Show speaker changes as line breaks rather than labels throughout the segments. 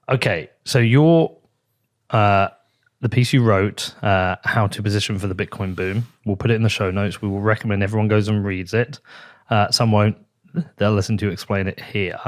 Okay, so your the piece you wrote, How to Position for the Bitcoin Boom, we'll put it in the show notes. We will recommend everyone goes and reads it. Some won't. They'll listen to you explain it here.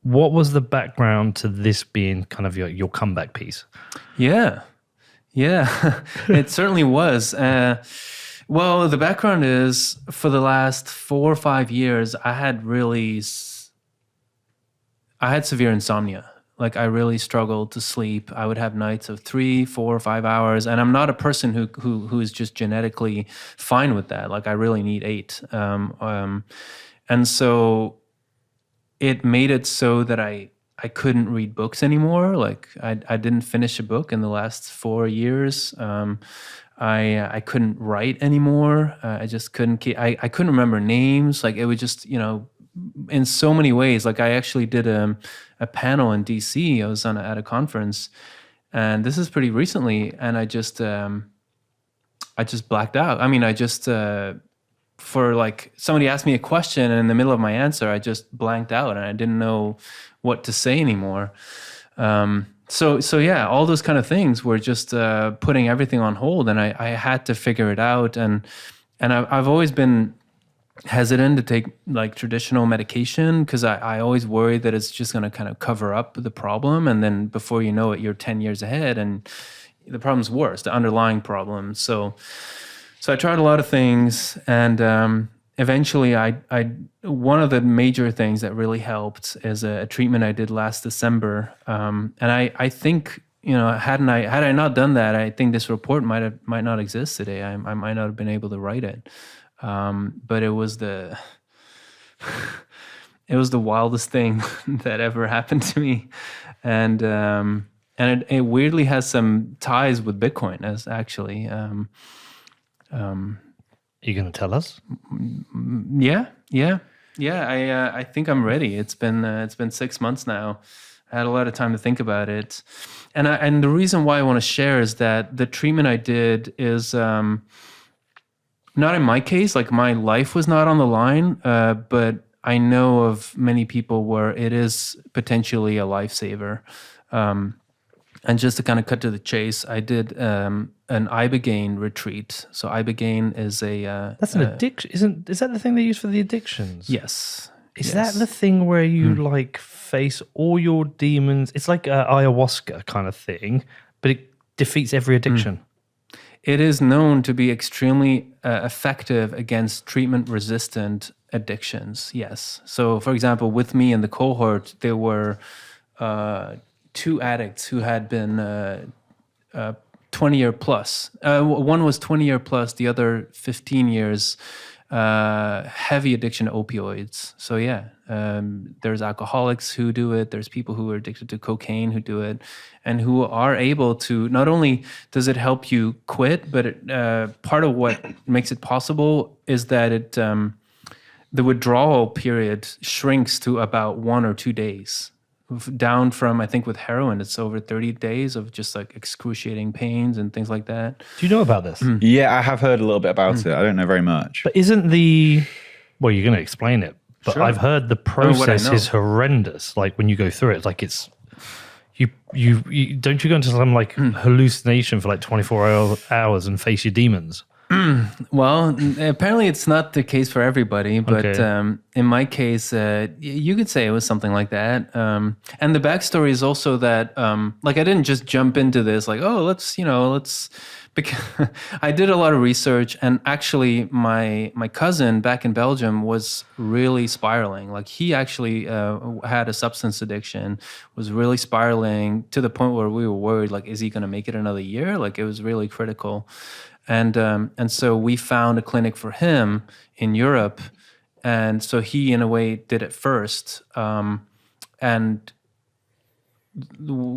What was the background to this being kind of your comeback piece?
Yeah, it certainly was. Well, the background is for the last 4 or 5 years, I had severe insomnia. Like I really struggled to sleep. I would have nights of 3, 4, 5 hours, and I'm not a person who is just genetically fine with that. Like I really need 8, and so it made it so that I couldn't read books anymore. Like I didn't finish a book in the last 4 years. I couldn't write anymore. I just couldn't I couldn't remember names. Like it was just, in so many ways. Like I actually did a panel in DC. I was at a conference, and this is pretty recently, and I just blacked out. I mean, I just for like somebody asked me a question, and in the middle of my answer, I just blanked out, and I didn't know what to say anymore. So yeah, all those kind of things were just putting everything on hold, and I had to figure it out. And I've always been hesitant to take like traditional medication because I always worry that it's just going to kind of cover up the problem, and then before you know it, you're 10 years ahead, and the problem's worse, the underlying problem. So I tried a lot of things, and eventually I one of the major things that really helped is a treatment I did last December, and I think, had I not done that, I think this report might not exist today. I might not have been able to write it. But it was the wildest thing that ever happened to me, and it weirdly has some ties with Bitcoin. As actually,
are you going to tell us?
Yeah. I think I'm ready. It's been 6 months now. I had a lot of time to think about it, and the reason why I want to share is that the treatment I did is. Not in my case, like my life was not on the line, but I know of many people where it is potentially a lifesaver. And just to kind of cut to the chase, I did an Ibogaine retreat. So Ibogaine is
that's an addiction. Is that the thing they use for the addictions?
Yes.
Is that the thing where you like face all your demons? It's like ayahuasca kind of thing, but it defeats every addiction.
It is known to be extremely effective against treatment-resistant addictions, yes. So, for example, with me in the cohort, there were 2 addicts who had been 20-year plus. One was 20-year plus, the other 15 years, heavy addiction to opioids. So, yeah, there's alcoholics who do it. There's people who are addicted to cocaine who do it, and who are able to, not only does it help you quit, but part of what makes it possible is that the withdrawal period shrinks to about 1 or 2 days, down from, I think with heroin, it's over 30 days of just like excruciating pains and things like that.
Do you know about this?
Yeah, I have heard a little bit about it. I don't know very much.
But isn't well, you're going to explain it, but sure. I've heard the process is horrendous. Like when you go through it, it's like it's, you don't you go into some like hallucination for like 24 hours and face your demons?
Well, apparently it's not the case for everybody, but in my case, you could say it was something like that. And the backstory is also that, like, I didn't just jump into this like, oh, let's, because I did a lot of research, and actually my cousin back in Belgium was really spiraling. Like he actually had a substance addiction, was really spiraling to the point where we were worried, like, is he going to make it another year? Like it was really critical. And so we found a clinic for him in Europe, and so he, in a way, did it first, and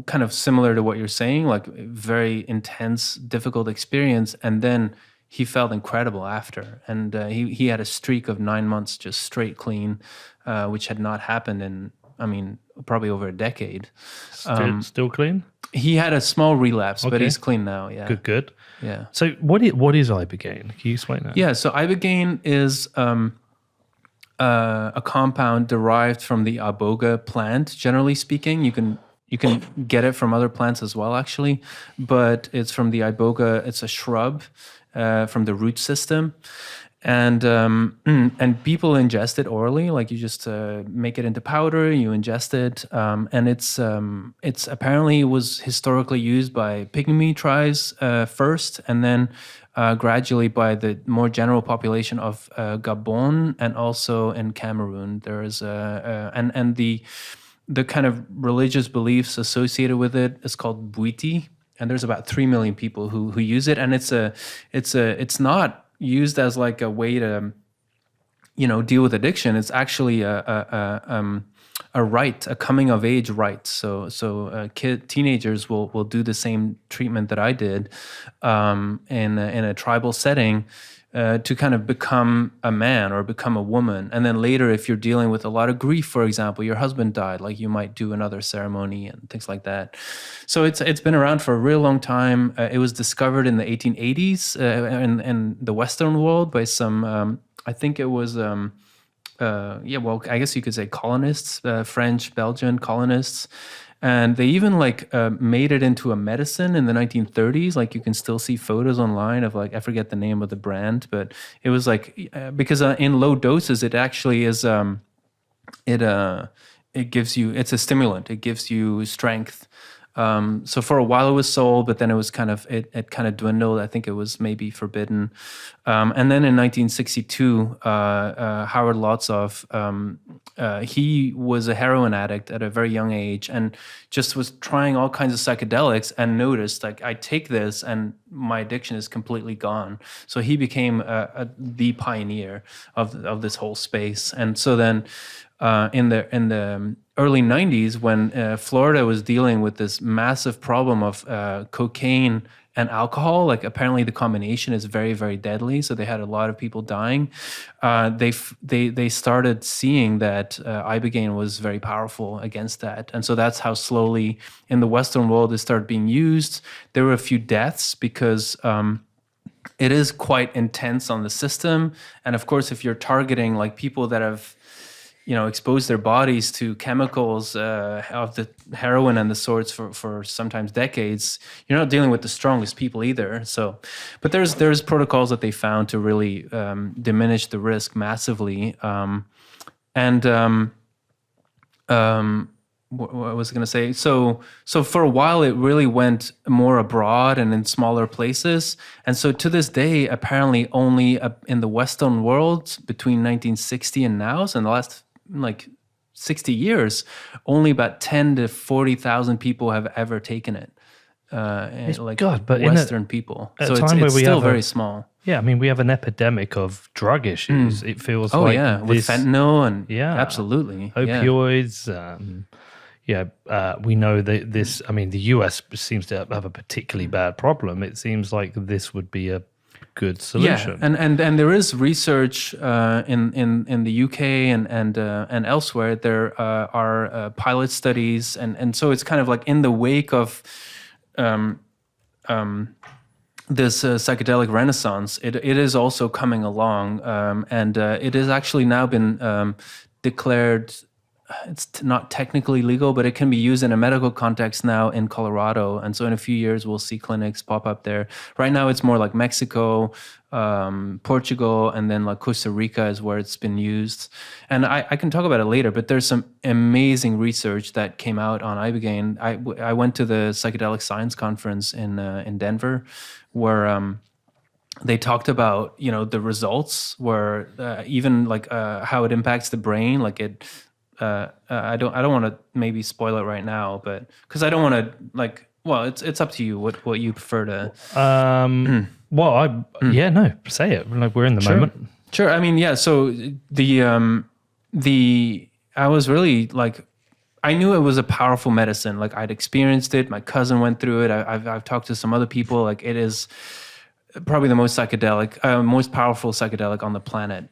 kind of similar to what you're saying, like very intense, difficult experience, and then he felt incredible after, and he had a streak of 9 months just straight clean, which had not happened in, I mean, probably over a decade.
Still clean?
He had a small relapse, but he's clean now. Yeah.
Good.
Yeah.
So what is Ibogaine? Can you explain that?
Yeah. So Ibogaine is a compound derived from the iboga plant. Generally speaking, you can get it from other plants as well, actually, but it's from the iboga. It's a shrub from the root system, and people ingest it orally. Like you just make it into powder, you ingest it, and it's apparently was historically used by pygmy tribes first, and then gradually by the more general population of Gabon and also in Cameroon. There is and the kind of religious beliefs associated with it is called Bwiti, and there's about 3 million people who use it, and it's not used as like a way to, deal with addiction. It's actually a rite, a coming of age rite. So teenagers will do the same treatment that I did in a tribal setting. To kind of become a man or become a woman. And then later, if you're dealing with a lot of grief, for example, your husband died, like you might do another ceremony and things like that. So it's been around for a real long time. It was discovered in the 1880s in the Western world by some, I think it was, I guess you could say colonists, French, Belgian colonists. And they even made it into a medicine in the 1930s. Like you can still see photos online of I forget the name of the brand, but it was because in low doses it actually is it gives you, it's a stimulant. It gives you strength. So for a while it was sold, but then it was it kind of dwindled. I think it was maybe forbidden. And then in 1962, Howard Lotsof, he was a heroin addict at a very young age and just was trying all kinds of psychedelics and noticed I take this and my addiction is completely gone. So he became the pioneer of this whole space. And so then in the early 90s, when Florida was dealing with this massive problem of cocaine and alcohol, apparently the combination is very, very deadly. So they had a lot of people dying. They started seeing that Ibogaine was very powerful against that. And so that's how slowly in the Western world it started being used. There were a few deaths because it is quite intense on the system. And of course, if you're targeting people that have expose their bodies to chemicals of the heroin and the sorts for sometimes decades, you're not dealing with the strongest people either. So, but there's protocols that they found to really diminish the risk massively. What was I going to say? So for a while, it really went more abroad and in smaller places. And so to this day, apparently only in the Western world between 1960 and now, so in the last 60 years, only about 10 to 40,000 people have ever taken it. But Western people. So it's still very small.
Yeah, I mean, we have an epidemic of drug issues. It feels
with fentanyl and absolutely.
Opioids. We know that this, I mean, the US seems to have a particularly bad problem. It seems like this would be a good solution.
Yeah, and there is research in the UK and elsewhere. There are pilot studies, and so it's kind of in the wake of this psychedelic renaissance. It is also coming along, and it has actually now been declared. It's not technically legal, but it can be used in a medical context now in Colorado. And so in a few years, we'll see clinics pop up there. Right now, it's more like Mexico, Portugal, and then Costa Rica is where it's been used. And I can talk about it later, but there's some amazing research that came out on Ibogaine. I went to the Psychedelic Science Conference in Denver, where they talked about, the results where even how it impacts the brain, I don't want to maybe spoil it right now, but because I don't want to it's up to you what you prefer to.
Say it. We're in the moment.
Sure. I mean, so I was really I knew it was a powerful medicine. I'd experienced it. My cousin went through it. I've talked to some other people. It is probably the most powerful psychedelic on the planet.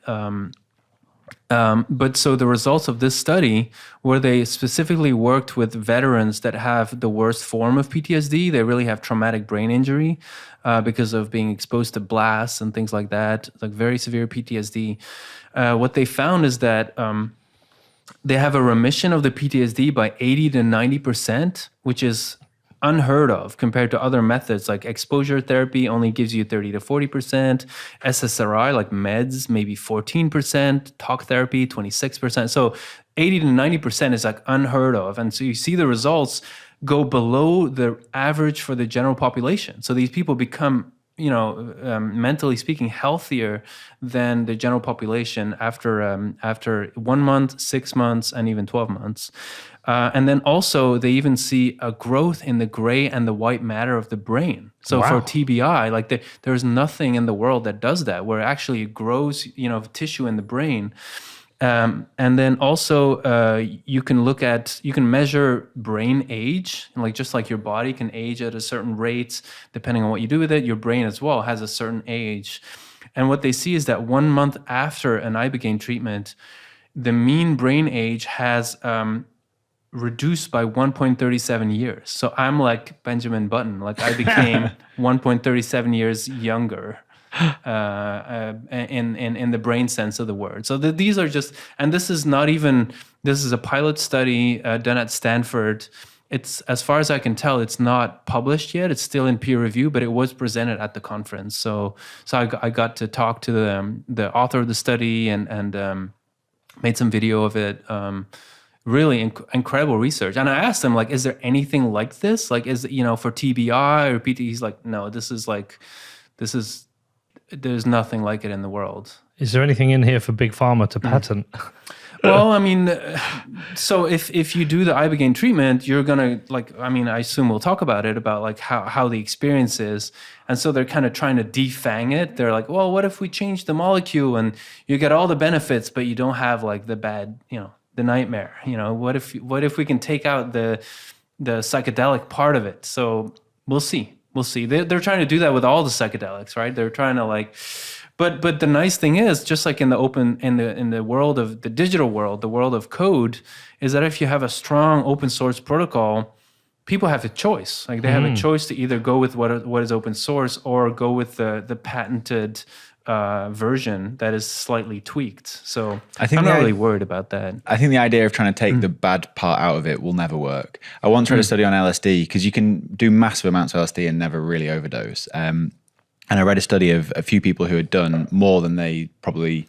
But so the results of this study, where they specifically worked with veterans that have the worst form of PTSD, they really have traumatic brain injury because of being exposed to blasts and things like that, like very severe PTSD. What they found is that they have a remission of the PTSD by 80 to 90%, which is unheard of compared to other methods. Like exposure therapy only gives you 30 to 40%, SSRI like meds maybe 14%, talk therapy 26%. So 80 to 90% is like unheard of. And so you see the results go below the average for the general population. So these people become, mentally speaking, healthier than the general population after 1 month, 6 months, and even 12 months. And then also they even see a growth in the gray and the white matter of the brain. So for TBI, like there's nothing in the world that does that, where actually it grows, tissue in the brain. And then also you can measure brain age, like just like your body can age at a certain rate, depending on what you do with it, your brain as well has a certain age. And what they see is that 1 month after an Ibogaine treatment, the mean brain age has reduced by 1.37 years. So I'm like Benjamin Button, like I became 1.37 years younger in the brain sense of the word. So these are just, and this is a pilot study done at Stanford. It's, as far as I can tell, it's not published yet. It's still in peer review, but it was presented at the conference. So I got to talk to the author of the study and made some video of it. Really incredible research. And I asked him, like, is there anything like this? Like, is it, for TBI or PT? He's like, no, there's nothing like it in the world.
Is there anything in here for Big Pharma to patent?
Well, I mean, so if you do the Ibogaine treatment, you're gonna I assume we'll talk about it, about like how the experience is. And so they're kind of trying to defang it. They're like, well, what if we change the molecule and you get all the benefits, but you don't have like the bad, the nightmare, what if we can take out the psychedelic part of it? So we'll see. They're trying to do that with all the psychedelics, right? They're trying to but the nice thing is, just like in the world of the digital world, the world of code, is that if you have a strong open source protocol, people have a choice. Like they have a choice to either go with what is open source or go with the patented version that is slightly tweaked. So I'm not really worried about that.
I think the idea of trying to take the bad part out of it will never work. I once read a study on LSD, because you can do massive amounts of LSD and never really overdose. And I read a study of a few people who had done more than they probably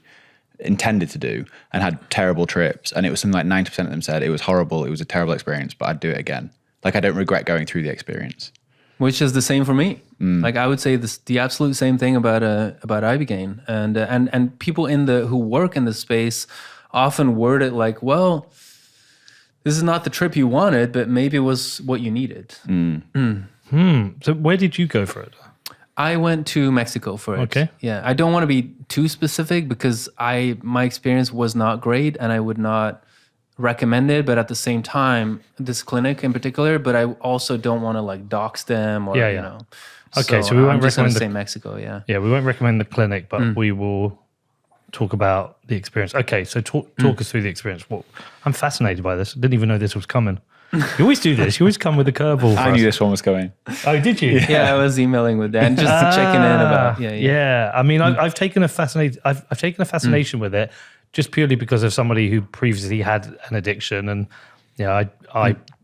intended to do and had terrible trips. And it was something like 90% of them said it was horrible, it was a terrible experience, but I'd do it again. Like, I don't regret going through the experience.
Which is the same for me. Like, I would say the absolute same thing about Ibogaine, and people who work in the space often word it like, well, this is not the trip you wanted, but maybe it was what you needed.
So where did you go for it?
I went to Mexico for it.
Okay.
Yeah, I don't want to be too specific because my experience was not great, and I would not recommend it. But at the same time, this clinic in particular, but I also don't want to like dox them or
Okay, so we won't recommend
say Mexico. Yeah.
Yeah, we won't recommend the clinic, but we will talk about the experience. Okay, so talk us through the experience. Well, I'm fascinated by this. I didn't even know this was coming. You always do this. You always come with a curveball.
I knew this one was coming.
Oh, did you?
Yeah, I was emailing with Dan, just checking in about.
Yeah. I mean, I've taken a fascination with it, just purely because of somebody who previously had an addiction, and I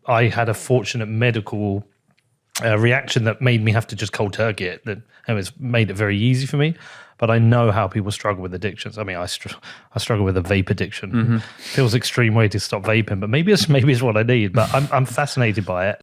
had a fortunate medical reaction that made me have to just cold turkey it. That it's made it very easy for me. But I know how people struggle with addictions. I mean, I struggle with a vape addiction. Feels extreme way to stop vaping, but maybe it's what I need. But I'm fascinated by it.